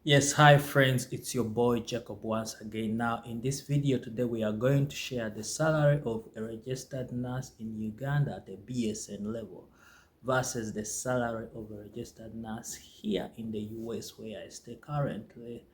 Yes, hi friends, it's your boy Jacob once again. Now, in this video today, we are going to share the salary of a registered nurse in Uganda at the BSN level versus the salary of a registered nurse here in the US where I stay currently.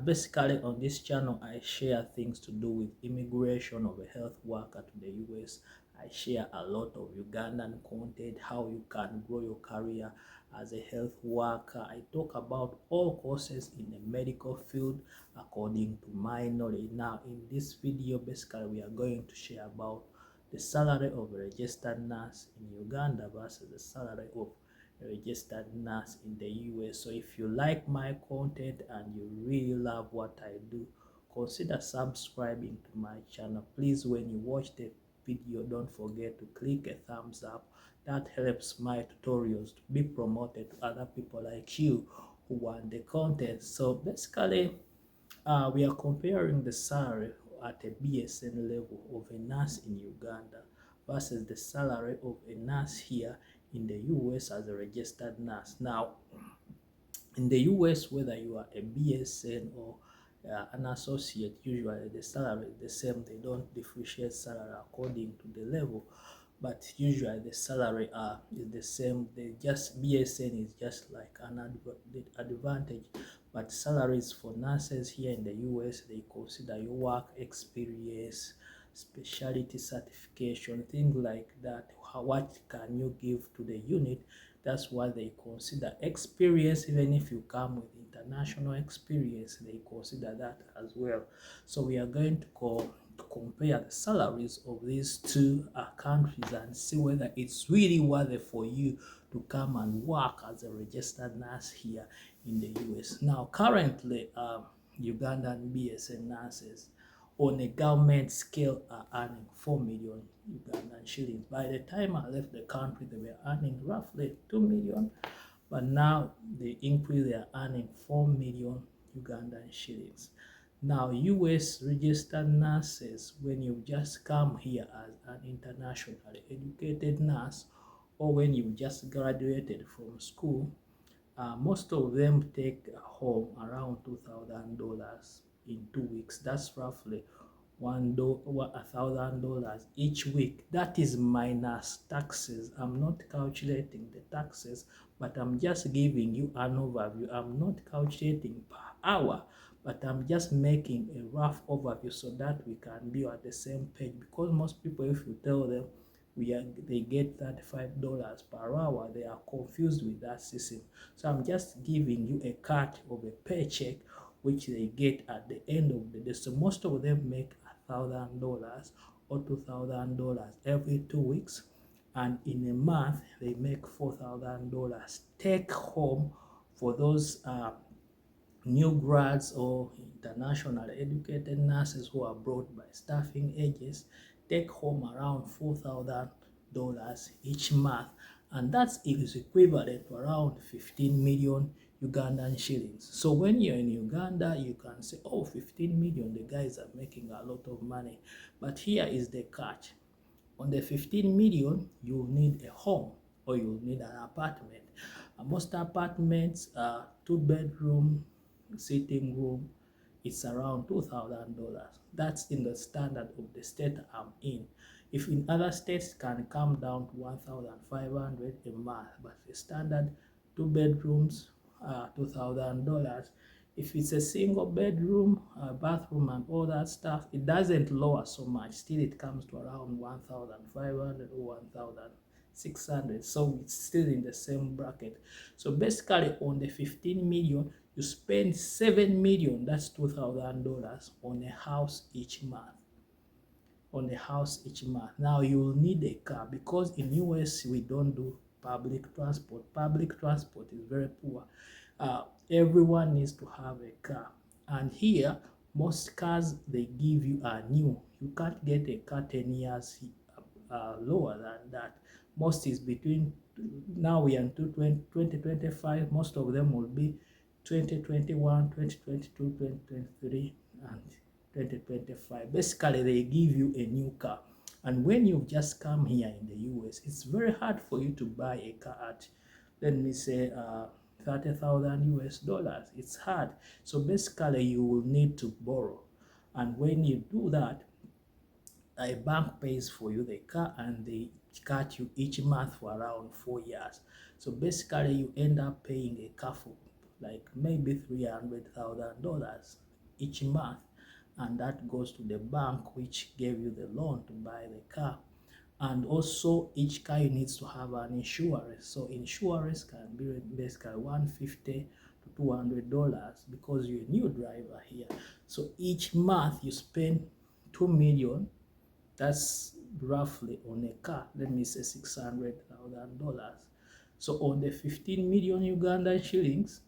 Basically, on this channel, I share things to do with immigration of a health worker to the US. I share a lot of Ugandan content, how you can grow your career as a health worker. I talk about all courses in the medical field according to my knowledge. Now, in this video, basically, we are going to share about the salary of a registered nurse in Uganda versus the salary of a registered nurse in the US. So if you like my content and you really love what I do, consider subscribing to my channel. Please, when you watch the video, don't forget to click a thumbs up. That helps my tutorials to be promoted to other people like you who want the content. So basically, we are comparing the salary at a BSN level of a nurse in Uganda versus the salary of a nurse here in the US as a registered nurse. Now, in the US, whether you are a BSN or an associate, usually the salary is the same. They don't differentiate salary according to the level, but usually the salary is the same. They just BSN is just like an advantage, but salaries for nurses here in the US, they consider your work experience, specialty certification, things like that. What can you give to the unit? That's what they consider experience. Even if you come with international experience, they consider that as well. So we are going to compare the salaries of these two countries and see whether it's really worth it for you to come and work as a registered nurse here in the US. Now, currently, Ugandan BSN nurses on a government scale are earning 4 million Ugandan shillings. By the time I left the country, they were earning roughly 2 million, but now they increase, they are earning 4 million Ugandan shillings. Now, US registered nurses, when you just come here as an internationally educated nurse, or when you just graduated from school, most of them take home around $2,000 in 2 weeks. That's roughly $1,000 each week. That is minus taxes. I'm not calculating the taxes, but I'm just giving you an overview. I'm not calculating per hour, but I'm just making a rough overview so that we can be at the same page. Because most people, if you tell them they get $35 per hour, they are confused with that system. So I'm just giving you a cut of a paycheck which they get at the end of the day. So most of them make $1,000 or $2,000 every 2 weeks, and in a month they make $4,000 take home. For those new grads or international educated nurses who are brought by staffing agents, take home around $4,000 each month, and that is equivalent to around 15 million Ugandan shillings. So when you're in Uganda, you can say, oh, 15 million, the guys are making a lot of money. But here is the catch. On the 15 million, you need a home or you need an apartment. Most apartments are 2 bedroom, sitting room. It's around $2,000. That's in the standard of the state I'm in. If in other states can come down to 1,500 a month, but the standard 2 bedrooms, $2,000. If it's a single bedroom, bathroom and all that stuff, it doesn't lower so much. Still, it comes to around 1,500 or 1,600. So it's still in the same bracket. So basically, on the 15 million, you spend 7 million, that's $2,000 on a house each month. Now you will need a car because in US we don't do public transport. Public transport is very poor. Everyone needs to have a car, and here most cars they give you are new. You can't get a car 10 years lower than that. Most is between, now we are in 2025, most of them will be 2021, 2022, 2023, and 2025. Basically, they give you a new car. And when you've just come here in the US, it's very hard for you to buy a car at, let me say, 30,000 US dollars. It's hard. So basically you will need to borrow. And when you do that, a bank pays for you the car and they cut you each month for around 4 years. So basically you end up paying a car for like maybe $300,000 each month, and that goes to the bank which gave you the loan to buy the car. And also each car needs to have an insurance. So insurance can be basically $150 to $200 because you're a new driver here. So each month you spend 2 million. That's roughly on a car, let me say $600,000. So on the 15 million Ugandan shillings,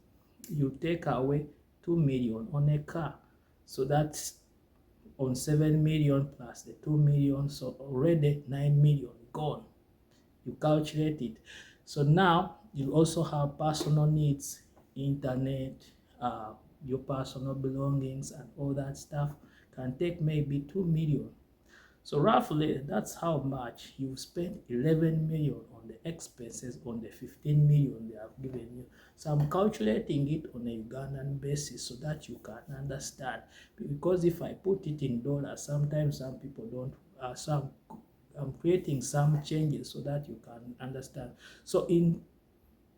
you take away 2 million on a car. So that's on 7 million plus the 2 million. So already 9 million gone. You calculate it. So now you also have personal needs, internet, your personal belongings and all that stuff can take maybe 2 million. So roughly, that's how much you've spent 11 million on the expenses on the 15 million they have given you. So I'm calculating it on a Ugandan basis so that you can understand. Because if I put it in dollars, sometimes some people don't, I'm creating some changes so that you can understand. So in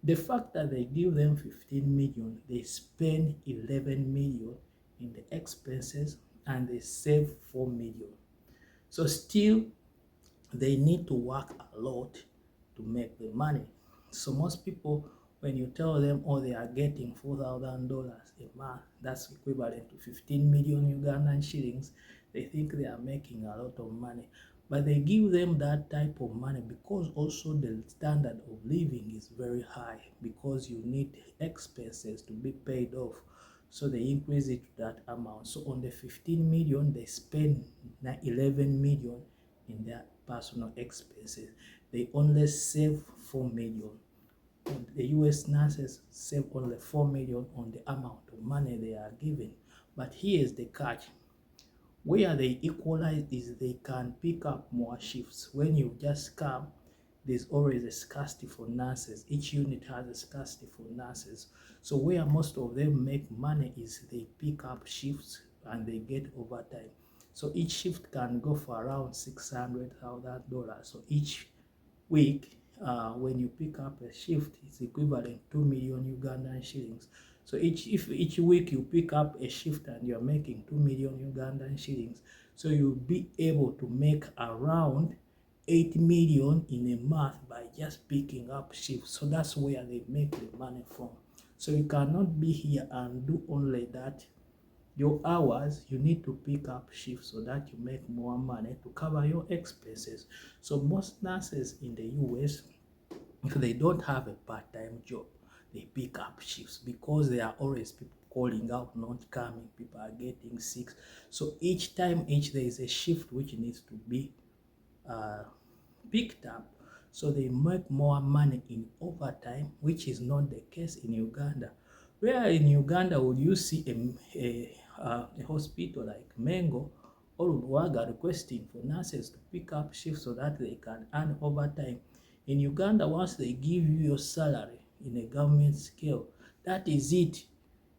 the fact that they give them 15 million, they spend 11 million in the expenses and they save 4 million. So still, they need to work a lot to make the money. So most people, when you tell them, oh, they are getting $4,000 a month, that's equivalent to 15 million Ugandan shillings, they think they are making a lot of money. But they give them that type of money because also the standard of living is very high, because you need expenses to be paid off. So they increase it to that amount. So on the 15 million, they spend 11 million in their personal expenses. They only save 4 million. The US nurses save only 4 million on the amount of money they are given. But here's the catch. Where they equalize is they can pick up more shifts. When you just come, there's always a scarcity for nurses. Each unit has a scarcity for nurses. So where most of them make money is they pick up shifts and they get overtime. So each shift can go for around $600,000. So each week, when you pick up a shift, it's equivalent to 2 million Ugandan shillings. So if each week you pick up a shift and you're making 2 million Ugandan shillings, so you'll be able to make around 8 million in a month by just picking up shifts. So that's where they make the money from. So you cannot be here and do only that. Your hours, you need to pick up shifts so that you make more money to cover your expenses. So most nurses in the US, if they don't have a part-time job, they pick up shifts because there are always people calling out, not coming, people are getting sick. So each time there is a shift which needs to be picked up, so they make more money in overtime, which is not the case in Uganda. Where in Uganda would you see a hospital like Mengo or Uwaga requesting for nurses to pick up shifts so that they can earn overtime? In Uganda, once they give you your salary in a government scale, that is it.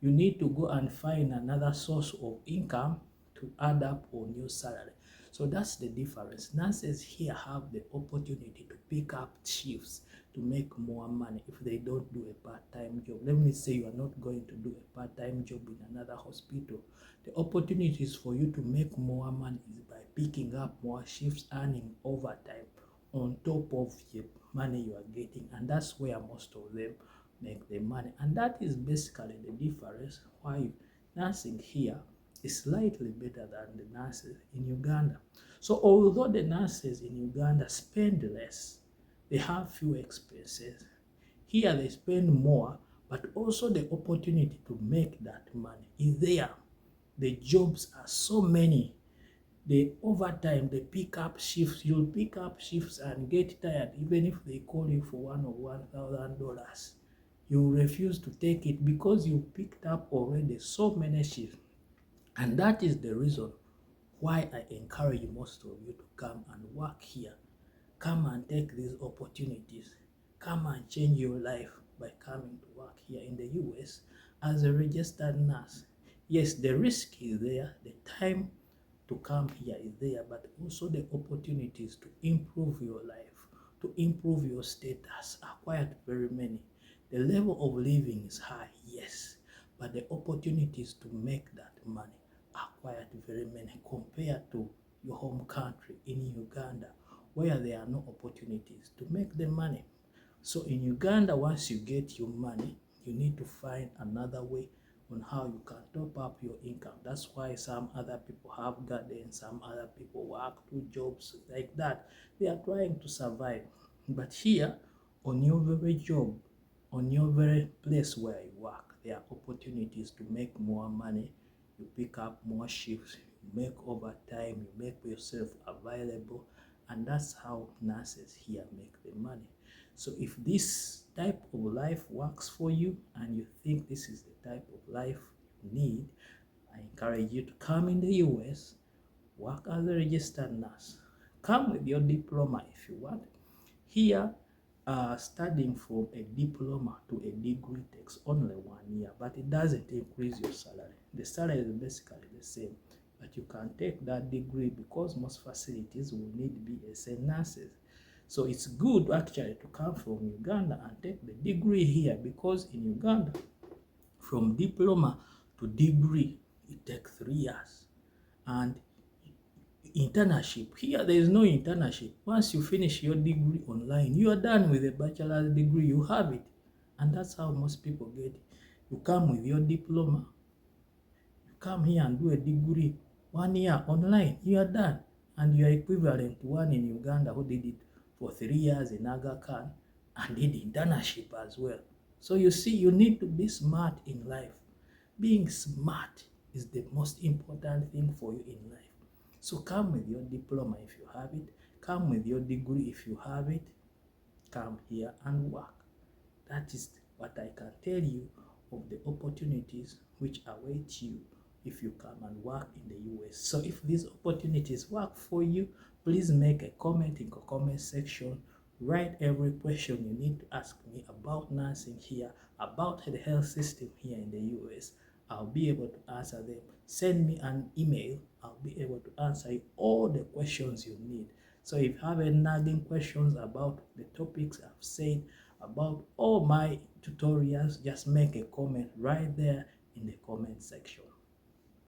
You need to go and find another source of income to add up on your salary. So that's the difference. Nurses here have the opportunity to pick up shifts to make more money if they don't do a part-time job. Let me say you are not going to do a part-time job in another hospital. The opportunities for you to make more money is by picking up more shifts, earning overtime on top of the money you are getting, and that's where most of them make the money. And that is basically the difference why nursing here is slightly better than the nurses in Uganda. So although the nurses in Uganda spend less, they have few expenses. Here they spend more, but also the opportunity to make that money is there. The jobs are so many. The overtime, they pick up shifts. You'll pick up shifts and get tired, even if they call you for $1,000. You refuse to take it because you picked up already so many shifts. And that is the reason why I encourage most of you to come and work here. Come and take these opportunities. Come and change your life by coming to work here in the US as a registered nurse. Yes, the risk is there, the time to come here is there, but also the opportunities to improve your life, to improve your status are quite very many. The level of living is high, yes, but the opportunities to make that money are quite very many compared to your home country in Uganda, where there are no opportunities to make the money. So in Uganda, once you get your money, you need to find another way on how you can top up your income. That's why some other people have gardens, some other people work 2 jobs like that. They are trying to survive. But here, on your very job, on your very place where you work, there are opportunities to make more money. You pick up more shifts, you make overtime, you make yourself available, and that's how nurses here make the money. So if this type of life works for you and you think this is the type of life you need, I encourage you to come in the US, work as a registered nurse. Come with your diploma if you want. Here, studying from a diploma to a degree takes only 1 year, but it doesn't increase your salary. The salary is basically the same, but you can take that degree because most facilities will need BSN nurses. So it's good actually to come from Uganda and take the degree here, because in Uganda, from diploma to degree, it takes 3 years. And internship, here there is no internship. Once you finish your degree online, you are done with a bachelor's degree, you have it. And that's how most people get it. You come with your diploma, you come here and do a degree, 1 year online, you are done. And you are equivalent to one in Uganda who did it for 3 years in Aga Khan and did internship as well. So you see, you need to be smart in life. Being smart is the most important thing for you in life. So come with your diploma if you have it, come with your degree if you have it, come here and work. That is what I can tell you of the opportunities which await you if you come and work in the US. So if these opportunities work for you, please make a comment in the comment section. Write every question you need to ask me about nursing here, about the health system here in the US. I'll be able to answer them. Send me an email. I'll be able to answer you all the questions you need. So if you have any nagging questions about the topics I've said, about all my tutorials, just make a comment right there in the comment section.